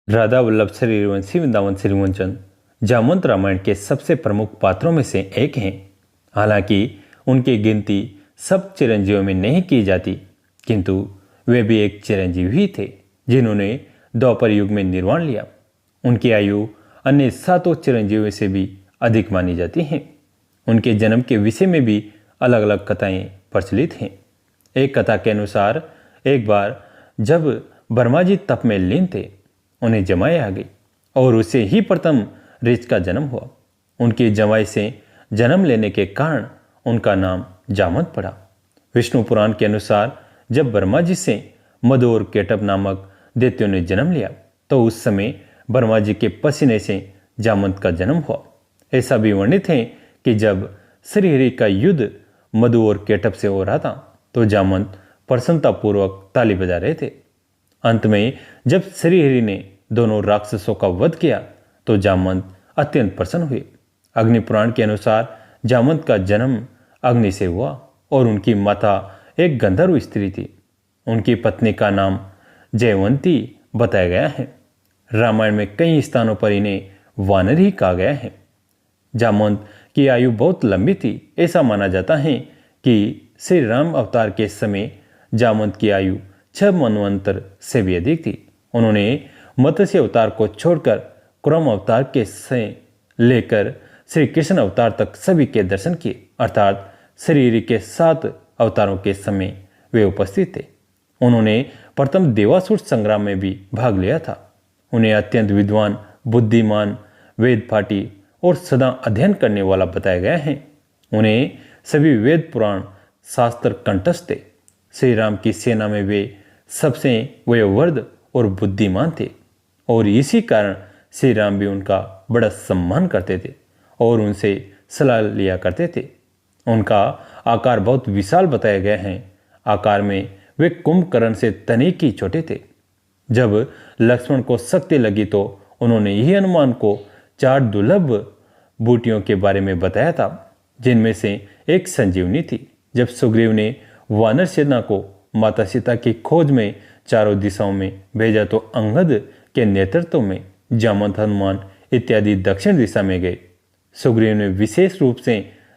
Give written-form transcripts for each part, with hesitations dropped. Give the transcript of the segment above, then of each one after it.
राधा वल्लभ श्रीवंशी वृंदावन श्रीवंचन जामवंत रामायण के सबसे प्रमुख पात्रों में से एक हैं। हालांकि उनकी गिनती सब चिरंजीवियों में नहीं की जाती, किंतु वे भी एक चिरंजीवी ही थे जिन्होंने द्वापर युग में निर्वाण लिया। उनकी आयु अन्य सातों चिरंजीवियों से भी अधिक मानी जाती है। उनके जन्म के विषय में भी अलग अलग कथाएं प्रचलित हैं। एक कथा के अनुसार एक बार जब ब्रह्मा जी तप में लीन थे, उन्हें जमाई आ गई और उससे ही प्रथम ऋच का जन्म हुआ। उनकी जमाई से जन्म लेने के कारण उनका नाम जामवंत पड़ा। विष्णु पुराण के अनुसार जब ब्रह्मा जी से मधु और केटभ नामक दैत्यों ने जन्म लिया तो उस समय ब्रह्मा जी के पसीने से जामवंत का जन्म हुआ। ऐसा भी वर्णित है कि जब श्रीहरि का युद्ध मधु और केटभ से हो रहा था तो जामवंत प्रसन्नतापूर्वक ताली बजा रहे थे। अंत में जब श्रीहरि ने दोनों राक्षसों का वध किया तो जामवंत अत्यंत प्रसन्न हुए। अग्नि पुराण के अनुसार जामवंत का जन्म अग्नि से हुआ और उनकी माता एक गंधर्व स्त्री थी। उनकी पत्नी का नाम जयवंती बताया गया है। रामायण में कई स्थानों पर इन्हें वानर ही कहा गया है। जामवंत की आयु बहुत लंबी थी। ऐसा माना जाता है कि श्री राम अवतार के समय जामवंत की आयु 6 मनवंतर से भी अधिक थी। उन्होंने मत्स्य अवतार को छोड़कर कुरम अवतार के से लेकर श्री कृष्ण अवतार तक सभी के दर्शन किए, अर्थात श्रीहरि के 7 अवतारों के समय वे उपस्थित थे। उन्होंने प्रथम देवासुर संग्राम में भी भाग लिया था। उन्हें अत्यंत विद्वान, बुद्धिमान, वेद पाठी और सदा अध्ययन करने वाला बताया गया है। उन्हें सभी वेद पुराण शास्त्र कंठस्थ थे। श्री राम की सेना में वे सबसे वयोवृद्ध और बुद्धिमान थे और इसी कारण श्री राम भी उनका बड़ा सम्मान करते थे और उनसे सलाह लिया करते थे। उनका आकार बहुत विशाल बताया गया है। आकार में वे कुंभकर्ण से तनिक ही छोटे थे। जब लक्ष्मण को शक्ति लगी तो उन्होंने यही हनुमान को 4 दुर्लभ बूटियों के बारे में बताया था, जिनमें से एक संजीवनी थी। जब सुग्रीव ने वानर सेना को माता सीता की खोज में चारों दिशाओं में भेजा तो अंगद के नेतृत्व में जामवंत, हनुमान इत्यादि दक्षिण दिशा में गए। सुग्रीव ने विशेष रूप से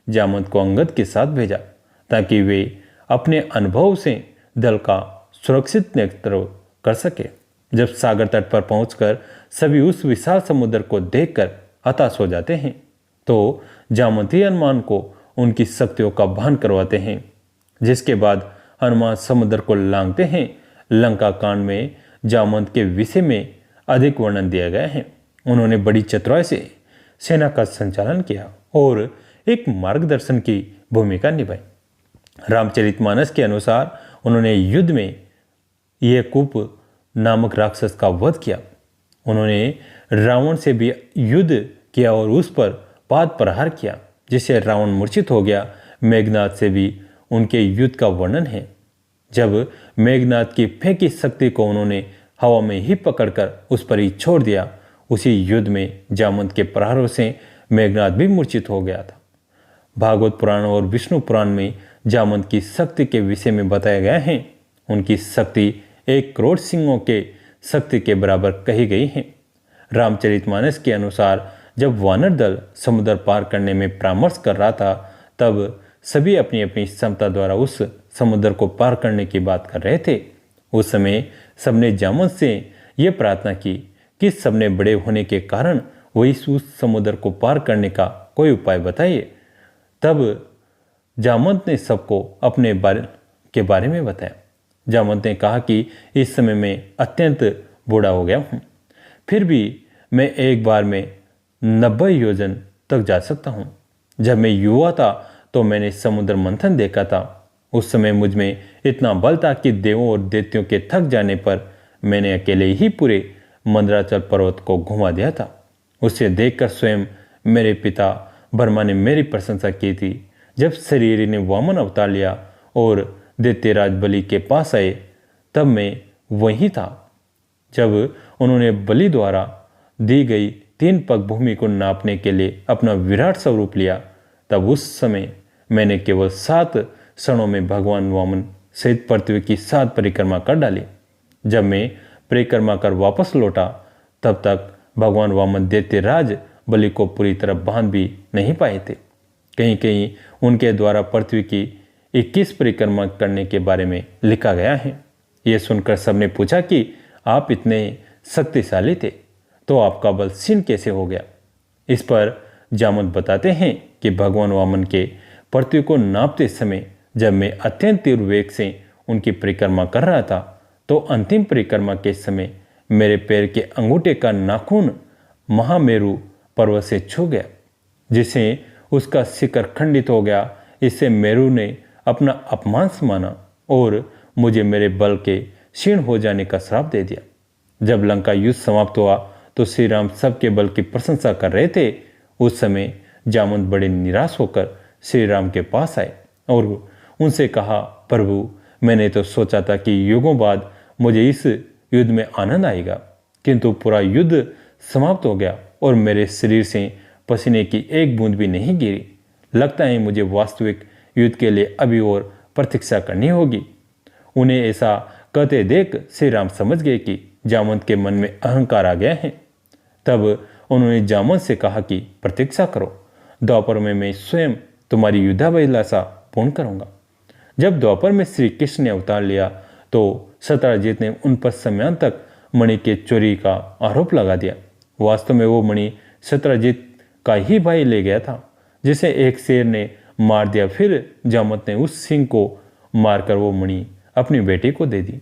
जामवंत को अंगद के साथ भेजा ताकि वे अपने अनुभव से दल का सुरक्षित नेतृत्व कर सके। जब सागर तट पर पहुंचकर सभी उस विशाल समुद्र को देखकर हताश हो जाते हैं तो जामवंत ही हनुमान को उनकी शक्तियों का भान करवाते हैं, जिसके बाद हनुमान समुद्र को लांघते हैं। लंका कांड में जामवंत के विषय में अधिक वर्णन दिया गया है। उन्होंने बड़ी चतुराई से सेना का संचालन किया और एक मार्गदर्शन की भूमिका निभाई। रामचरितमानस के अनुसार उन्होंने युद्ध में येकूप नामक राक्षस का वध किया। उन्होंने रावण से भी युद्ध किया और उस पर पाद प्रहार किया, जिससे रावण मूर्छित हो गया। मेघनाद से भी उनके युद्ध का वर्णन है। जब मेघनाद की फेंकी शक्ति को उन्होंने हवा में ही पकड़कर उस पर ही छोड़ दिया, उसी युद्ध में जामवंत के प्रहारों से मेघनाद भी मूर्छित हो गया था। भागवत पुराण और विष्णु पुराण में जामवंत की शक्ति के विषय में बताया गया है। उनकी शक्ति 1 करोड़ सिंहों के शक्ति के बराबर कही गई है। रामचरितमानस के अनुसार जब वानर दल समुद्र पार करने में परामर्श कर रहा था तब सभी अपनी अपनी क्षमता द्वारा उस समुद्र को पार करने की बात कर रहे थे। उस समय सबने जामवंत से यह प्रार्थना की कि सबने बड़े होने के कारण वही उस समुद्र को पार करने का कोई उपाय बताइए। तब जामवंत ने सबको अपने बारे में बताया। जामवंत ने कहा कि इस समय मैं अत्यंत बूढ़ा हो गया हूँ, फिर भी मैं एक बार में 90 योजन तक जा सकता हूँ। जब मैं युवा था तो मैंने समुद्र मंथन देखा था। उस समय मुझ में इतना बल था कि देवों और दैत्यों के थक जाने पर मैंने अकेले ही पूरे मंदराचल पर्वत को घुमा दिया था। उसे देखकर स्वयं मेरे पिता ब्रह्मा ने मेरी प्रशंसा की थी। जब श्रीहरि ने वामन अवतार लिया और दैत्यराज बलि के पास आए तब मैं वहीं था। जब उन्होंने बलि द्वारा दी गई 3 पग भूमि को नापने के लिए अपना विराट स्वरूप लिया, तब उस समय मैंने केवल 7 क्षणों में भगवान वामन सहित पृथ्वी की 7 परिक्रमा कर डाली। जब मैं परिक्रमा कर वापस लौटा तब तक भगवान वामन दैत्यराज बलि को पूरी तरह बांध भी नहीं पाए थे। कहीं कहीं उनके द्वारा पृथ्वी की 21 परिक्रमा करने के बारे में लिखा गया है। यह सुनकर सबने पूछा कि आप इतने शक्तिशाली थे तो आपका बल क्षीण कैसे हो गया। इस पर जामवंत बताते हैं कि भगवान वामन के पृथ्वी को नापते समय जब मैं अत्यंत तीव्र वेग से उनकी परिक्रमा कर रहा था तो अंतिम परिक्रमा के समय मेरे पैर के अंगूठे का नाखून महामेरु पर्वत से छू गया, जिससे उसका शिखर खंडित हो गया। इससे मेरु ने अपना अपमान माना और मुझे मेरे बल के क्षीण हो जाने का श्राप दे दिया। जब लंका युद्ध समाप्त हुआ तो श्री राम सबके बल की प्रशंसा कर रहे थे। उस समय जामवंत बड़े निराश होकर श्री राम के पास आए और उनसे कहा, प्रभु, मैंने तो सोचा था कि युगों बाद मुझे इस युद्ध में आनंद आएगा, किंतु पूरा युद्ध समाप्त हो गया और मेरे शरीर से पसीने की एक बूंद भी नहीं गिरी। लगता है मुझे वास्तविक युद्ध के लिए अभी और प्रतीक्षा करनी होगी। उन्हें ऐसा कहते देख श्री राम समझ गए कि जामवंत के मन में अहंकार आ गया है। तब उन्होंने जामवंत से कहा कि प्रतीक्षा करो, द्वापर में मैं स्वयं तुम्हारी युद्धाभिलाषा पूर्ण करूंगा। जब द्वापर में श्री कृष्ण ने अवतार लिया तो सत्यजित ने उन पर सम्मान तक मणि के चोरी का आरोप लगा दिया। वास्तव में वो मणि सत्यजित का ही भाई ले गया था, जिसे एक शेर ने मार दिया। फिर जामवंत ने उस सिंह को मारकर वो मणि अपनी बेटी को दे दी।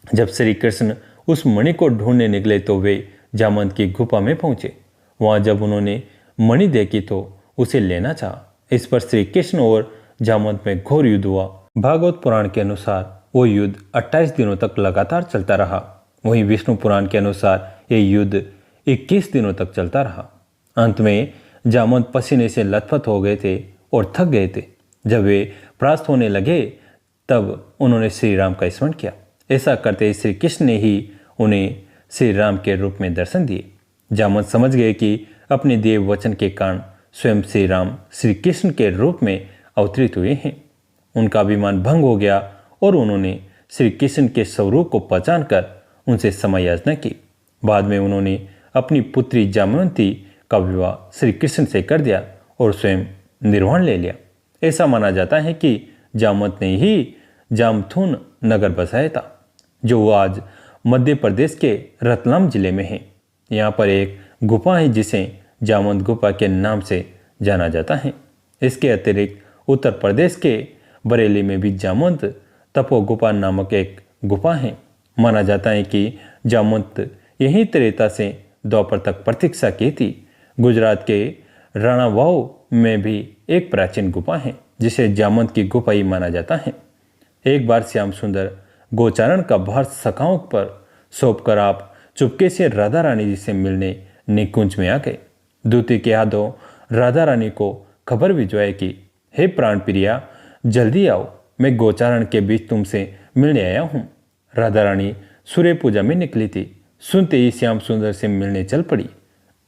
जब श्री कृष्ण उस मणि को ढूंढने निकले तो वे जामवंत की गुफा में पहुंचे। वहां जब उन्होंने मणि देखी तो उसे लेना चाहा। इस पर श्री कृष्ण और जामवंत में घोर युद्ध हुआ। भागवत पुराण के अनुसार वो युद्ध 28 दिनों तक लगातार चलता रहा। वहीं विष्णु पुराण के अनुसार ये युद्ध 21 दिनों तक चलता रहा। अंत में जामवंत पसीने से लथपथ हो गए थे और थक गए थे। जब वे परास्त होने लगे तब उन्होंने श्री राम का स्मरण किया। ऐसा करते श्री कृष्ण ने ही उन्हें श्री राम के रूप में दर्शन दिए। जामवंत समझ गए कि अपने दिए वचन के कारण स्वयं श्री राम श्री कृष्ण के रूप में अवतरित हुए हैं। उनका अभिमान भंग हो गया और उन्होंने श्री कृष्ण के स्वरूप को पहचान कर उनसे क्षमा याचना की। बाद में उन्होंने अपनी पुत्री जामवंती का विवाह श्री कृष्ण से कर दिया और स्वयं निर्वाण ले लिया। ऐसा माना जाता है कि जामवंत ने ही जामथुन नगर बसाया था, जो आज मध्य प्रदेश के रतलाम जिले में है। यहाँ पर एक गुफा है जिसे जामवंत गुफा के नाम से जाना जाता है। इसके अतिरिक्त उत्तर प्रदेश के बरेली में भी जामवंत तपो गुफा नामक एक गुफा है। माना जाता है कि जामवंत यही त्रेता से द्वापर तक प्रतीक्षा की थी। गुजरात के राणावाव में भी एक प्राचीन गुफा है जिसे जामवंत की गुफा ही माना जाता है। एक बार श्याम सुंदर गोचारण का भार सखाओं पर सौंपकर आप चुपके से राधा रानी जी से मिलने निकुंज में आ गए। दूती के हाथों राधा रानी को खबर भिजवाई कि हे प्राण प्रिया, जल्दी आओ, मैं गोचारण के बीच तुमसे मिलने आया हूँ। राधा रानी सूर्य पूजा में निकली थी। सुनते ही श्याम सुंदर से मिलने चल पड़ी।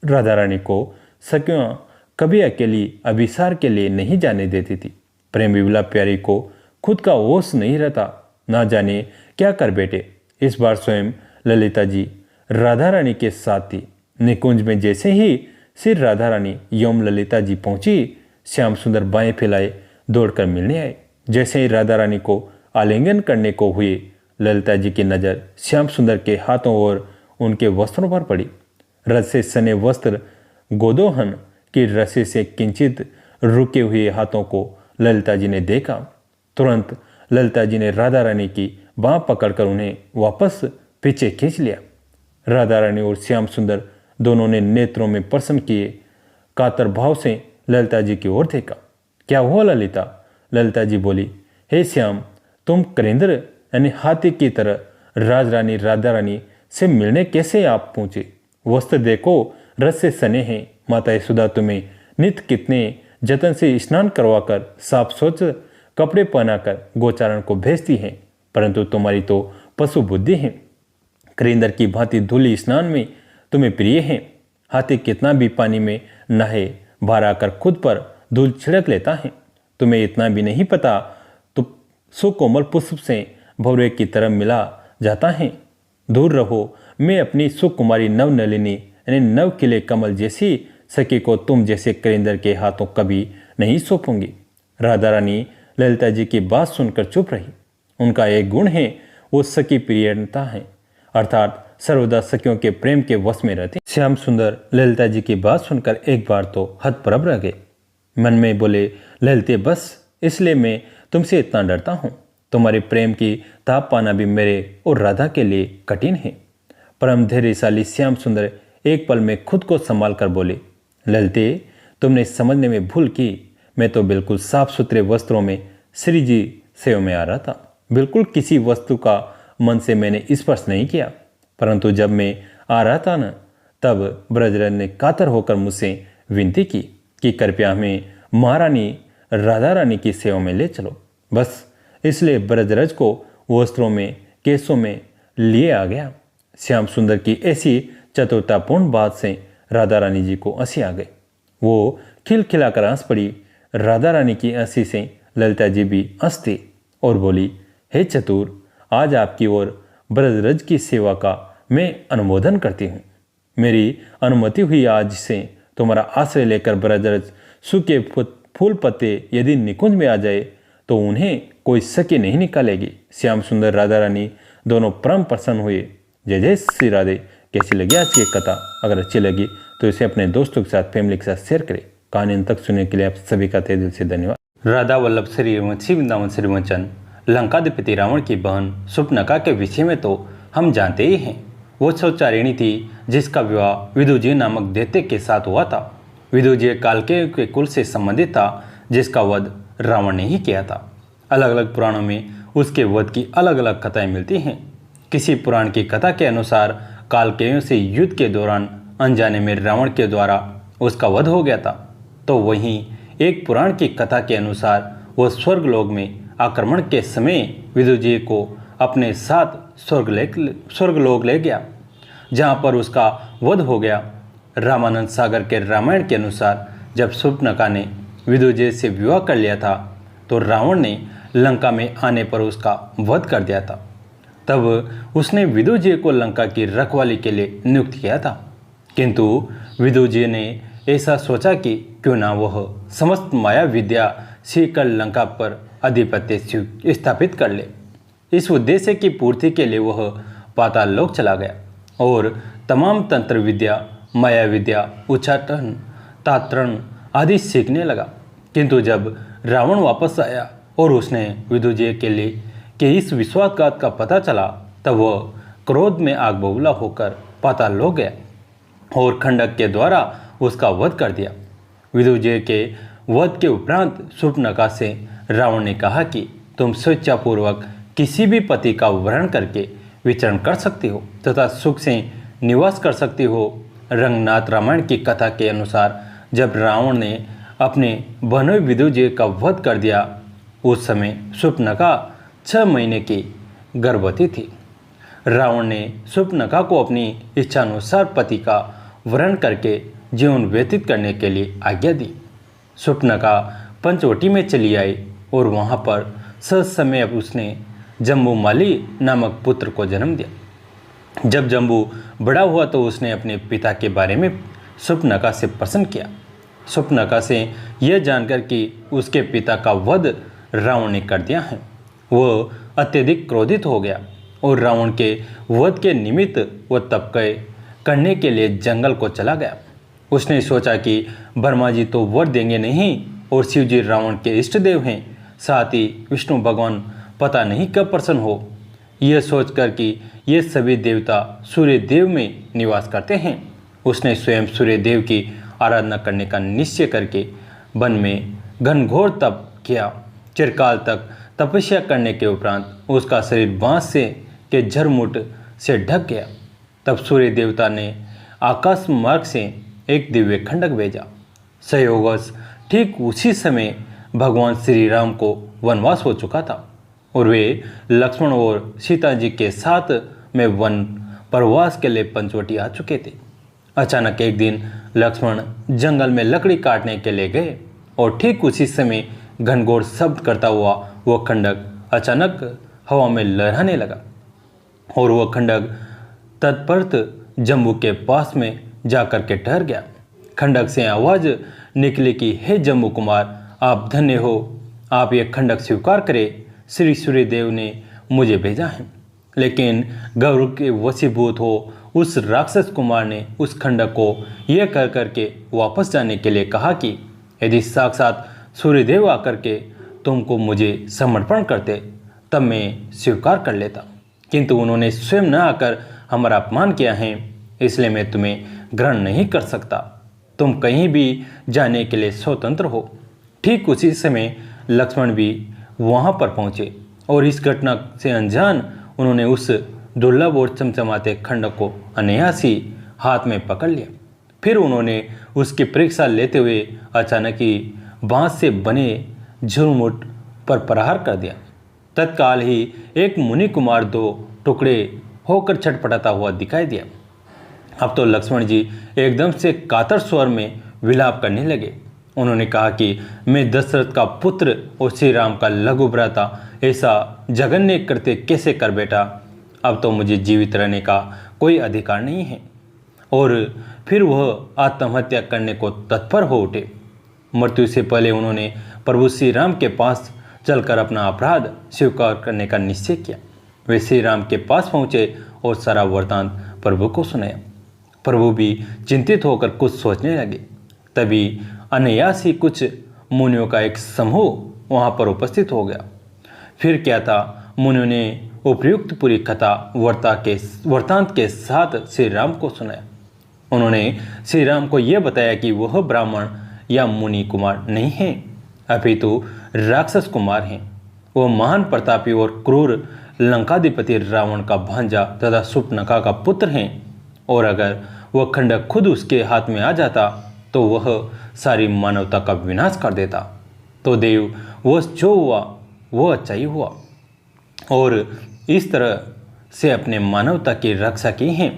राधा रानी को सखियां कभी अकेली अभिसार के लिए नहीं जाने देती थी। प्रेम विमला प्यारी को खुद का होश नहीं रहता, ना जाने क्या कर बैठे। इस बार स्वयं ललिता जी राधा रानी के साथ थी। निकुंज में जैसे ही श्री राधा रानी यौम ललिता जी पहुंची, श्याम सुंदर बाएं फैलाए दौड़कर मिलने आए। जैसे ही राधा रानी को आलिंगन करने को हुए, ललिता जी की नज़र श्याम सुंदर के हाथों और उनके वस्त्रों पर पड़ी। रस से सने वस्त्र गोदोहन की रस्सी से किंचित रुके हुए हाथों को ललिता जी ने देखा। तुरंत ललिता जी ने राधा रानी की बाँह पकड़कर उन्हें वापस पीछे खींच लिया। राधा रानी और श्याम सुंदर दोनों ने नेत्रों में प्रसन्न किए कातर भाव से ललिता जी की ओर देखा। क्या हुआ ललिता? ललिता जी बोली, हे श्याम, तुम करेंद्र यानी हाथी की तरह राजरानी राधा रानी से मिलने कैसे आप पहुंचे? वस्त्र देखो, रस से सने हैं। माता यशोदा तुम्हें नित्य कितने जतन से स्नान करवाकर साफ स्वच्छ कपड़े पहनाकर गोचारण को भेजती हैं, परंतु तुम्हारी तो पशु बुद्धि है। करेंद्र की भांति धूली स्नान में तुम्हें प्रिय है। हाथी कितना भी पानी में नहाए, बाहर आकर खुद पर धूल छिड़क लेता है। तुम्हें इतना भी नहीं पता तो सुकोमल पुष्प से भौरे की तरह मिला जाता है। दूर रहो, मैं अपनी सुकुमारी नवनलिनी यानी नव खिले कमल जैसी सखी को तुम जैसे करिंदर के हाथों कभी नहीं सौंपूंगी। राधा रानी ललिता जी की बात सुनकर चुप रही। उनका एक गुण है, वो सखी प्रियता है, अर्थात सर्वदा सखियों के प्रेम के वश में रहते। श्याम सुंदर ललिता जी की बात सुनकर एक बार तो हतप्रभ रह गए। मन में बोले, ललिते बस इसलिए मैं तुमसे इतना डरता हूँ। तुम्हारे प्रेम की ताप पाना भी मेरे और राधा के लिए कठिन है। परम धैर्यशाली श्याम सुंदर एक पल में खुद को संभाल कर बोले, ललिते तुमने समझने में भूल की। मैं तो बिल्कुल साफ सुथरे वस्त्रों में श्री जी सेवा में आ रहा था। बिल्कुल किसी वस्तु का मन से मैंने स्पर्श नहीं किया। परंतु जब मैं आ रहा था न, तब ब्रजराज ने कातर होकर मुझसे विनती की कि कृपया हमें महारानी राधा रानी की सेवा में ले चलो। बस इसलिए ब्रजराज को वस्त्रों में केसों में लिए आ गया। श्याम सुंदर की ऐसी चतुरतापूर्ण बात से राधा रानी जी को हंसी आ गई। वो खिलखिलाकर हंस पड़ी। राधा रानी की हंसी से ललिता जी भी हंसती और बोली, हे चतुर, आज आपकी ओर ब्रजराज की सेवा का मैं अनुमोदन करती हूँ। मेरी अनुमति हुई आज से तुम्हारा आश्रय लेकर ब्रजराज सूखे फूल पत्ते यदि निकुंज में आ जाए तो उन्हें कोई सखी नहीं निकालेगी। श्याम सुंदर राधा रानी दोनों परम प्रसन्न हुए। जय जय श्री राधे। कैसी लगी आज की कथा? अगर अच्छी लगी तो इसे अपने दोस्तों के साथ, फैमिली के साथ शेयर करें। कहानी अंत तक सुनने के लिए आप सभी का तहे दिल से धन्यवाद। राधा वल्लभ श्री वृंदावन श्री वचन लंकाधिपति रावण की बहन सुपनका के विषय में तो हम जानते ही हैं। वो सौचारिणी थी जिसका विवाह विदुजी नामक दैत्य के साथ हुआ था। विदुजी कालकेय के कुल से संबंधित था जिसका वध रावण ने ही किया था। अलग अलग पुराणों में उसके वध की अलग अलग कथाएं मिलती हैं। किसी पुराण की कथा के अनुसार कालकेयों से युद्ध के दौरान अनजाने में रावण के द्वारा उसका वध हो गया था। तो वहीं एक पुराण की कथा के अनुसार वह स्वर्गलोक में आक्रमण के समय विदुजी को अपने साथ स्वर्गलोक ले गया, जहां पर उसका वध हो गया। रामानंद सागर के रामायण के अनुसार जब शूर्पणखा ने विदुजी से विवाह कर लिया था तो रावण ने लंका में आने पर उसका वध कर दिया था। तब उसने विदुजी को लंका की रखवाली के लिए नियुक्त किया था। किंतु विदुजी ने ऐसा सोचा कि क्यों ना वह समस्त माया विद्या सीखकर लंका पर आधिपत्य स्थापित कर ले। इस उद्देश्य की पूर्ति के लिए वह पाताल लोक चला गया और तमाम तंत्र विद्या, माया विद्या, उच्चाटन, तात्रण आदि सीखने लगा। किंतु जब रावण वापस आया और उसने विदुजी के लिए कि इस विश्वासघात का पता चला, तब वह क्रोध में आग बबूला होकर पाताल लोक गया और खंडक के द्वारा उसका वध कर दिया। विदुजी के वध के उपरांत शूर्पणखा से रावण ने कहा कि तुम स्वेच्छापूर्वक किसी भी पति का वरण करके विचरण कर सकती हो तथा सुख से निवास कर सकती हो। रंगनाथ रामायण की कथा के अनुसार जब रावण ने अपने बहनोई विदुजी का वध कर दिया, उस समय शूर्पणखा 6 महीने की गर्भवती थी। रावण ने शूर्पणखा को अपनी इच्छानुसार पति का वरण करके जीवन व्यतीत करने के लिए आज्ञा दी। शूर्पणखा पंचवटी में चली आई और वहाँ पर सह समय उसने जम्बूमाली नामक पुत्र को जन्म दिया। जब जम्बू बड़ा हुआ तो उसने अपने पिता के बारे में शूर्पणखा से प्रश्न किया। शूर्पणखा से यह जानकर कि उसके पिता का वध रावण ने कर दिया है, वह अत्यधिक क्रोधित हो गया और रावण के वध के निमित्त वह तपकय करने के लिए जंगल को चला गया। उसने सोचा कि ब्रह्मा जी तो वर देंगे नहीं और शिव जी रावण के इष्ट देव हैं, साथ ही विष्णु भगवान पता नहीं कब प्रसन्न हो। यह सोचकर कि ये सभी देवता सूर्य देव में निवास करते हैं, उसने स्वयं सूर्य देव की आराधना करने का निश्चय करके वन में घनघोर तप किया। चिरकाल तक तपस्या करने के उपरांत उसका शरीर बांस से के झरमुट से ढक गया। तब सूर्य देवता ने आकाश मार्ग से एक दिव्य खंडक भेजा। संयोगवश ठीक उसी समय भगवान श्री राम को वनवास हो चुका था और वे लक्ष्मण और सीता जी के साथ में वन प्रवास के लिए पंचवटी आ चुके थे। अचानक एक दिन लक्ष्मण जंगल में लकड़ी काटने के लिए गए और ठीक उसी समय घनघोर शब्द करता हुआ वह खंडक अचानक हवा में लहराने लगा और वह खंडक तत्परत जम्बू के पास में जाकर के ठहर गया। खंडक से आवाज निकली कि हे जम्बू कुमार, आप धन्य हो, आप ये खंडक स्वीकार करें, श्री सूर्यदेव ने मुझे भेजा है। लेकिन गौरव के वशीभूत हो उस राक्षस कुमार ने उस खंडक को यह कर करके वापस जाने के लिए कहा कि यदि साक्षात सूर्यदेव आकर के तुमको मुझे समर्पण करते तब मैं स्वीकार कर लेता, किंतु उन्होंने स्वयं न आकर हमारा अपमान किया है, इसलिए मैं तुम्हें ग्रहण नहीं कर सकता। तुम कहीं भी जाने के लिए स्वतंत्र हो। ठीक उसी समय लक्ष्मण भी वहां पर पहुंचे और इस घटना से अनजान उन्होंने उस दुर्लभ और चमचमाते खंडक को अनायासी हाथ में पकड़ लिया। फिर उन्होंने उसकी परीक्षा लेते हुए अचानक ही बांस से बने झुरमुट पर प्रहार कर दिया। तत्काल ही एक मुनि कुमार दो टुकड़े होकर छटपटाता हुआ दिखाई दिया। अब तो लक्ष्मण जी एकदम से कातर स्वर में विलाप करने लगे। उन्होंने कहा कि मैं दशरथ का पुत्र और श्री राम का लघु भ्राता ऐसा जघन्य कृत्य कैसे कर बैठा। अब तो मुझे जीवित रहने का कोई अधिकार नहीं है। और फिर वह आत्महत्या करने को तत्पर हो उठे। मृत्यु से पहले उन्होंने प्रभु श्री राम के पास चलकर अपना अपराध स्वीकार करने का निश्चय किया। वे श्री राम के पास पहुंचे और सारा वृत्तांत प्रभु को सुनाया। प्रभु भी चिंतित होकर कुछ सोचने लगे। तभी अनायास ही कुछ मुनियों का एक समूह वहां पर उपस्थित हो गया। फिर क्या था, मुनियों ने उपयुक्त पूरी कथा वृत्तांत के साथ श्री राम को सुनाया। उन्होंने श्री राम को यह बताया कि वह ब्राह्मण या मुनि कुमार नहीं है, अपितु राक्षस कुमार हैं। वह महान प्रतापी और क्रूर लंकाधिपति रावण का भांजा तथा शूर्पणखा का पुत्र हैं, और अगर वह खंडक खुद उसके हाथ में आ जाता तो वह सारी मानवता का विनाश कर देता। तो देव वह जो हुआ वो अच्छा ही हुआ, और इस तरह से अपने मानवता की रक्षा की है।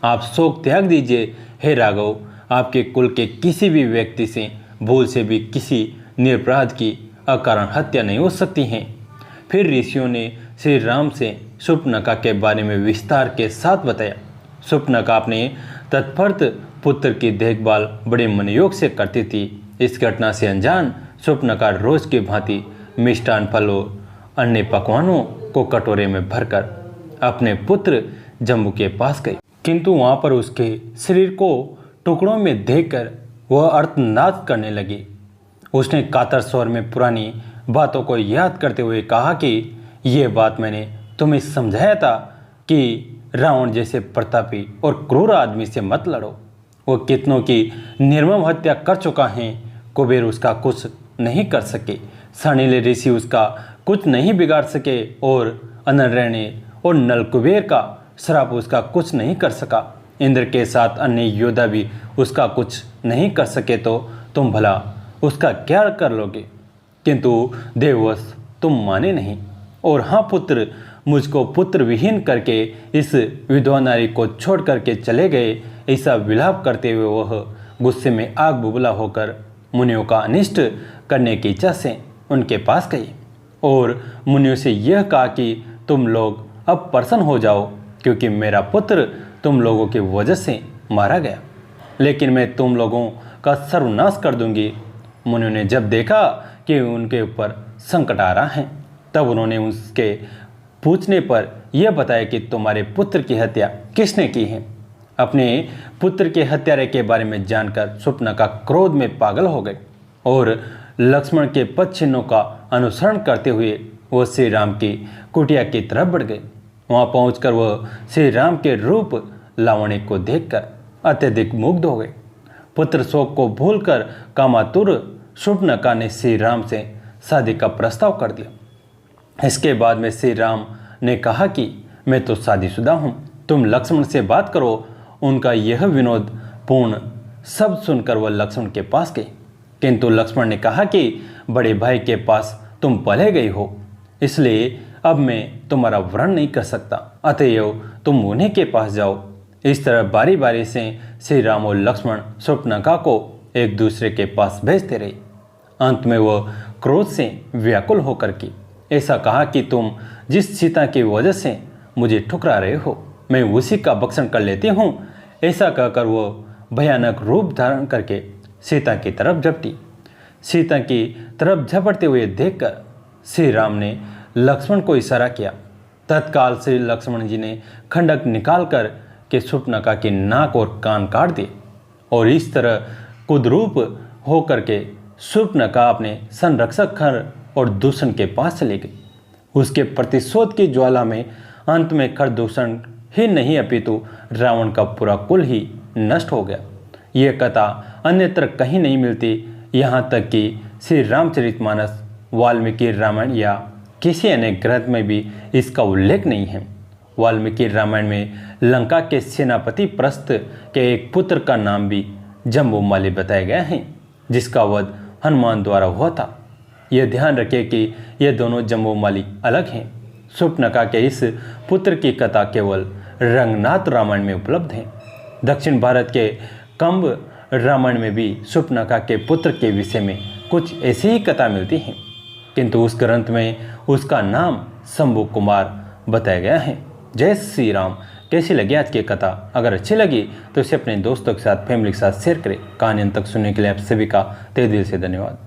आप शोक त्याग दीजिए हे राघव, आपके कुल के किसी भी व्यक्ति से भूल से भी किसी निरपराध की अकारण हत्या नहीं हो सकती है। फिर ऋषियों ने श्री राम से शूर्पणखा के बारे में विस्तार के साथ बताया। शूर्पणखा अपने तत्परत पुत्र की देखभाल बड़े मनयोग से करती थी। इस घटना से अनजान शूर्पणखा रोज की भांति मिष्टान फल और अन्य पकवानों को कटोरे में भरकर अपने पुत्र जम्बू के पास गई, किंतु वहां पर उसके शरीर को टुकड़ों में देखकर वह अर्थनाद करने लगी। उसने कातर स्वर में पुरानी बातों को याद करते हुए कहा कि यह बात मैंने तुम्हें समझाया था कि रावण जैसे प्रतापी और क्रूर आदमी से मत लड़ो। वो कितनों की निर्मम हत्या कर चुका है। कुबेर उसका कुछ नहीं कर सके, सानीले ऋषि उसका कुछ नहीं बिगाड़ सके, और अनरण्य और नलकुबेर का श्राप उसका कुछ नहीं कर सका। इंद्र के साथ अन्य योद्धा भी उसका कुछ नहीं कर सके, तो तुम भला उसका क्या कर लोगे। किंतु देववश तुम माने नहीं, और हाँ पुत्र, मुझको पुत्र विहीन करके इस विधवा नारी को छोड़ करके चले गए। ऐसा विलाप करते हुए वह गुस्से में आग बुबला होकर मुनियों का अनिष्ट करने की इच्छा से उनके पास गई और मुनियों से यह कहा कि तुम लोग अब प्रसन्न हो जाओ, क्योंकि मेरा पुत्र तुम लोगों की वजह से मारा गया, लेकिन मैं तुम लोगों का सर्वनाश कर दूंगी। मुनियों ने जब देखा कि उनके ऊपर संकट आ रहा है, तब उन्होंने उसके पूछने पर यह बताया कि तुम्हारे पुत्र की हत्या किसने की है। अपने पुत्र के हत्यारे के बारे में जानकर शूर्पणखा क्रोध में पागल हो गए और लक्ष्मण के पद चिन्हों का अनुसरण करते हुए वह श्री राम की कुटिया की तरफ बढ़ गए। वहां पहुंचकर वह श्री राम के रूप लावण्य को देखकर अत्यधिक मुग्ध हो गए। पुत्र शोक को भूलकर कामातुर शूर्पणखा ने श्री राम से शादी का प्रस्ताव कर दिया। इसके बाद में श्री राम ने कहा कि मैं तो शादीशुदा हूँ, तुम लक्ष्मण से बात करो। उनका यह विनोद पूर्ण शब्द सुनकर वह लक्ष्मण के पास गई, किंतु लक्ष्मण ने कहा कि बड़े भाई के पास तुम पले गई हो, इसलिए अब मैं तुम्हारा वरण नहीं कर सकता, अतएव तुम उन्हीं के पास जाओ। इस तरह बारी बारी से श्री राम और लक्ष्मण शूर्पणखा को एक दूसरे के पास भेजते रहे। अंत में वह क्रोध से व्याकुल होकर की ऐसा कहा कि तुम जिस सीता की वजह से मुझे ठुकरा रहे हो, मैं उसी का भक्षण कर लेती हूँ। ऐसा कहकर वो भयानक रूप धारण करके सीता की तरफ झपटी। सीता की तरफ झपटते हुए देखकर श्री राम ने लक्ष्मण को इशारा किया। तत्काल श्री लक्ष्मण जी ने खंडक निकालकर के शूर्पणखा की नाक और कान काट दिए और इस तरह कुद्रूप होकर के शूर्पणखा अपने संरक्षक खर और दूषण के पास चले गई। उसके प्रतिशोध की ज्वाला में अंत में खरदूषण ही नहीं अपितु रावण का पूरा कुल ही नष्ट हो गया। यह कथा अन्यत्र कहीं नहीं मिलती। यहाँ तक कि श्री रामचरितमानस, वाल्मीकि रामायण या किसी अन्य ग्रंथ में भी इसका उल्लेख नहीं है। वाल्मीकि रामायण में लंका के सेनापति प्रस्थ के एक पुत्र का नाम भी जम्बूमाली बताया गया है, जिसका वध हनुमान द्वारा हुआ था। यह ध्यान रखें कि ये दोनों जम्बूमाली अलग हैं। शूर्पणखा के इस पुत्र की कथा केवल रंगनाथ रामायण में उपलब्ध है। दक्षिण भारत के कंब रामायण में भी शूर्पणखा के पुत्र के विषय में कुछ ऐसी ही कथा मिलती है, किंतु उस ग्रंथ में उसका नाम शंभु कुमार बताया गया है। जय श्री राम। कैसी लगी आज की कथा? अगर अच्छी लगी तो इसे अपने दोस्तों के साथ, फैमिली के साथ शेयर करें। कहानी अंत तक सुनने के लिए आप सभी का तहे दिल से धन्यवाद।